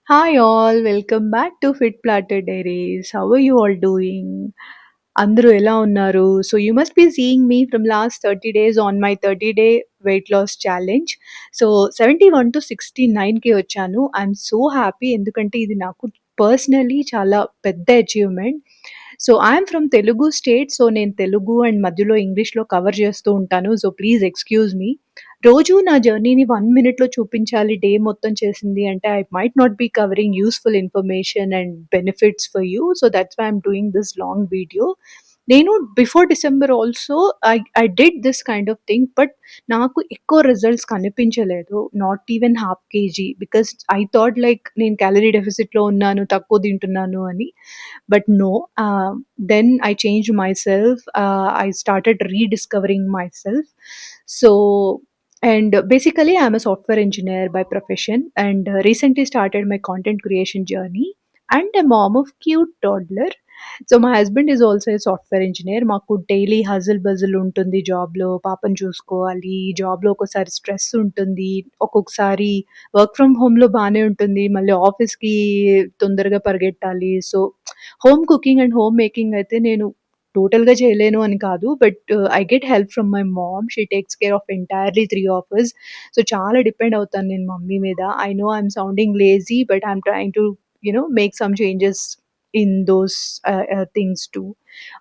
Hi all, welcome back to Fit Platter Diaries. How are you all doing? అందరూ ఎలా ఉన్నారు? So you must be seeing me from last 30 days on my 30-డే weight loss challenge. So 71-69కి వచ్చాను. I'm so happy ఎందుకంటే ఇది నాకు personally చాలా పెద్ద achievement. So I'm from Telugu state. So నేను తెలుగు అండ్ మధ్యలో ఇంగ్లీష్‌లో కవర్ చేస్తూ ఉంటాను. So please excuse me. రోజు నా జర్నీని 1 మినిట్‌లో చూపించాలి డే మొత్తం చేసింది అంటే I might not be covering useful information and benefits for you. So that's why I'm doing this long video. నేను before December also I did this kind of thing. But నాకు ఎక్కువ రిజల్ట్స్ కనిపించలేదు. Not even half KG because I thought like నేను calorie డెఫిసిట్‌లో ఉన్నాను, తక్కువ తింటున్నాను అని. But no, then I changed myself. I started rediscovering myself. So, and basically I'm a software engineer by profession, and recently started my content creation journey, and a mom of cute toddler. So మా husband is also a software engineer. మాకు daily hustle bustle ఉంటుంది జాబ్‌లో. పాపని చూసుకోవాలి. జాబ్‌లో ఒక్కోసారి stress ఉంటుంది. ఒక్కొక్కసారి వర్క్ ఫ్రమ్ హోమ్‌లో బానే ఉంటుంది. మళ్ళీ ఆఫీస్‌కి తొందరగా పరిగెట్టాలి. So home cooking and home making అయితే నేను టోటల్‌గా చేయలేను అని కాదు. But I get help from my mom. She takes care of entirely 3 of us. So చాలా డిపెండ్ అవుతాను నేను మమ్మీ మీద. I know I am sounding lazy but I am trying to make some changes in those things too.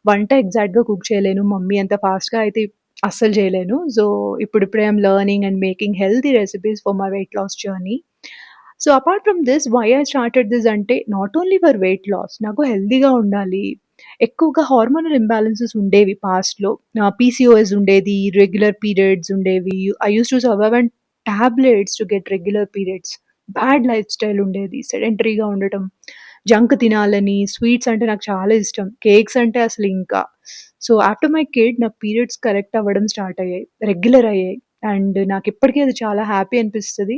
వంట ఎగ్జాక్ట్‌గా cook చేయలేను. Mummy అంత ఫాస్ట్‌గా అయితే అస్సలు చేయలేను. సో ఇప్పుడిప్పుడే I'm learning and making healthy recipes for my weight loss journey. So apart from this why I started this అంటే not only for weight loss. నాకు హెల్తీగా ఉండాలి. ఎక్కువగా హార్మోనల్ ఇంబాలెన్సెస్ ఉండేవి పాస్ట్‌లో. పీసీఓఎస్ ఉండేది, రెగ్యులర్ పీరియడ్స్ ఉండేవి. I used to survive on tablets to get regular periods. Bad life style ఉండేది. సెడెంటరీగా ఉండటం, జంక్ తినాలని, స్వీట్స్ అంటే నాకు చాలా ఇష్టం. కేక్స్ అంటే అసలు ఇంకా. సో ఆఫ్టర్ మై కిడ్ నాకు పీరియడ్స్ కరెక్ట్ అవ్వడం స్టార్ట్ అయ్యాయి. రెగ్యులర్ అయ్యాయి. అండ్ నాకిప్పటికి అది చాలా హ్యాపీ అనిపిస్తది.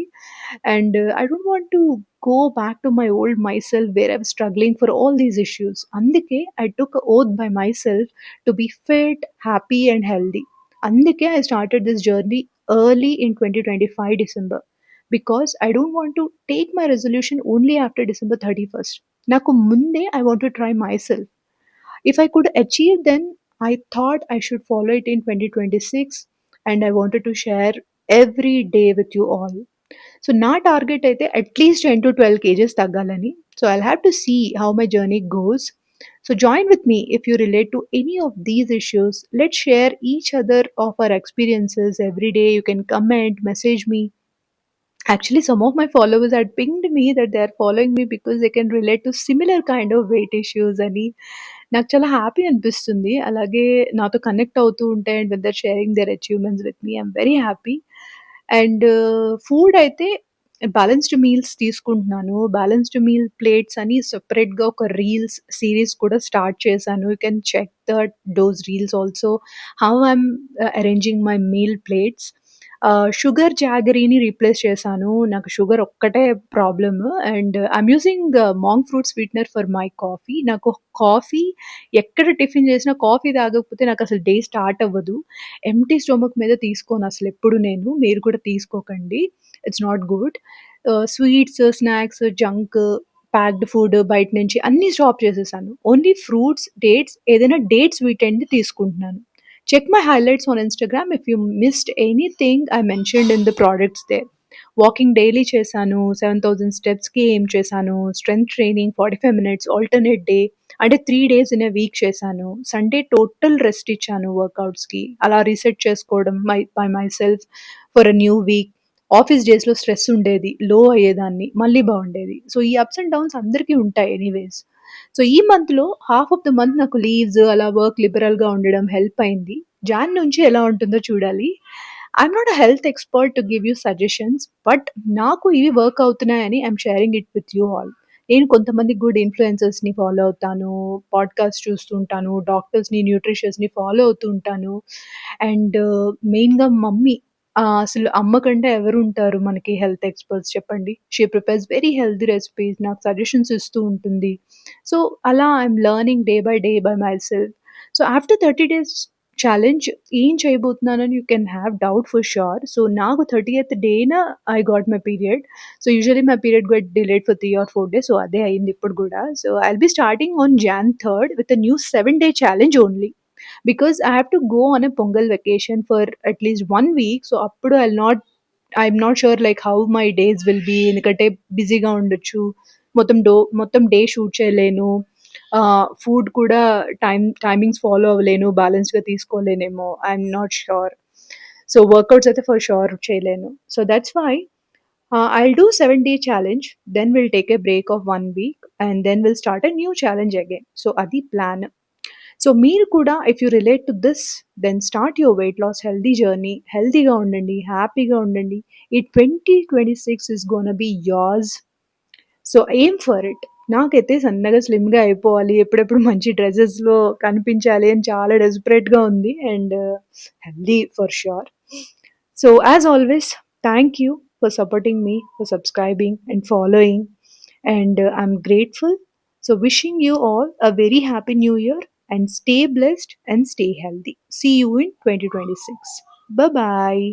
And I don't want to go back to my old myself where I was struggling for all these issues. అందుకే I took a oath by myself to be fit, happy and healthy. అందుకే I started this journey early in 2025 December. Because I don't want to take my resolution only after December 31st. నాకు ముందే I want to try myself. If I could achieve then, I thought I should follow it in 2026, and I wanted to share every day with you all. So నా target అయితే at least 10-12 KGs తగ్గాలని. So I'll have to see how my journey goes. So join with me if you relate to any of these issues. Let's share each other of our experiences every day. You can comment, message me. Actually, some of my followers had pinged me that they are following me because they can relate to similar kind of weight issues అని. నాకు చాలా happy అనిపిస్తుంది. అలాగే నాతో connect అవుతూ ఉంటే and when they are sharing their achievements with me. I'm very happy. And food అయితే balanced meals తీసుకుంటున్నాను. బ్యాలెన్స్‌డ్ మీల్ ప్లేట్స్ అని సెపరేట్‌గా ఒక రీల్స్ సీరీస్ కూడా స్టార్ట్ చేశాను. You can check those reels also how I'm arranging my meal plates. Sugar జాగరీని replace చేశాను. నాకు షుగర్ ఒక్కటే problem. And I'm using monk fruit sweetener for my coffee. నాకు కాఫీ ఎక్కడ టిఫిన్ చేసినా కాఫీ తాగకపోతే నాకసలు డే స్టార్ట్ అవ్వదు. ఎంప్టీ స్టొమక్ మీద తీసుకోను అసలెప్పుడు నేను. మీరు కూడా తీసుకోకండి. It's not good. Sweets, snacks, junk, packed food బయట నుంచి అన్నీ స్టాప్ చేసేసాను. ఓన్లీ ఫ్రూట్స్, డేట్స్ ఏదైనా డేట్స్ వీకెండ్‌ది తీసుకుంటున్నాను. Check my highlights on Instagram if you missed anything I mentioned in the products there. Walking daily చేశాను. 7,000 స్టెప్స్‌కి ఎయిమ్ చేశాను. Strength training 45 minutes alternate day. అంటే 3 days in a week చేశాను. Sunday total rest ఇచ్చాను వర్కౌట్స్‌కి. అలా reset చేసుకోవడం by myself for a new week. Office డేస్‌లో stress ఉండేది. లో అయ్యేదాన్ని. మళ్ళీ బాగుండేది. సో ఈ అప్స్ అండ్ డౌన్స్ అందరికీ ఉంటాయి ఎనీవేస్. సో ఈ మంత్‌లో హాఫ్ ఆఫ్ ద మంత్ నాకు లీవ్స్ అలా వర్క్ లిబరల్‌గా ఉండడం హెల్ప్ అయింది. జాన్ నుంచి ఎలా ఉంటుందో చూడాలి. I'm not a health expert to give you suggestions. But నాకు ఇవి వర్క్ అవుతున్నాయని I'm sharing it with you all. నేను కొంతమంది గుడ్ ఇన్‌ఫ్లుయెన్సర్స్‌ని ఫాలో అవుతాను. పాడ్‌కాస్ట్ చూస్తూ ఉంటాను. డాక్టర్స్‌ని, న్యూట్రిషియన్స్‌ని ఫాలో అవుతూ ఉంటాను. అండ్ మెయిన్‌గా మమ్మీ. అసలు అమ్మ కంటే ఎవరుంటారు మనకి హెల్త్ ఎక్స్‌పర్ట్స్ చెప్పండి. She prepares very healthy recipes. నాకు సజెషన్స్ ఇస్తూ ఉంటుంది. సో అలా I'm learning day by myself. So after 30 days challenge ఏం చేయబోతున్నానని you can have doubt for sure. So నాకు 30th డేన I got my period. So usually my period get delayed for 3 or 4 days. So అదే అయింది ఇప్పుడు గూడా. So I'll be starting on Jan 3rd with a new 7-day challenge only. Because I have to go on a Pongal vacation for at least 1 week. So అప్పుడు I'm not sure like how my days will be. ఎందుకంటే బిజీగా ఉండొచ్చు. మొత్తం day shoot చేయలేను. Food కూడా timings follow అవ్వలేను. బ్యాలెన్స్‌గా తీసుకోలేనేమో. I'm not sure. So workouts అయితే ఫర్ ష్యూర్ చేయలేను. So that's why I'll do 7-day challenge. Then we'll take a break of 1 week and then we'll start a new challenge again. So adi plan. So మీరు కూడా if you relate to this then start your weight loss healthy journey. హెల్తీగా ఉండండి, హ్యాపీగా ఉండండి. ఈ 2026 is gonna be yours. So aim for it. నాకైతే సన్నగా స్లిమ్‌గా అయిపోవాలి. ఎప్పుడెప్పుడు మంచి డ్రెసెస్‌లో కనిపించాలి అని చాలా డెస్పరేట్‌గా ఉంది. And healthy for sure. So as always thank you for supporting me, for subscribing and following. And I'm grateful. So wishing you all a very happy new year and stay blessed and stay healthy. See you in 2026. Bye bye.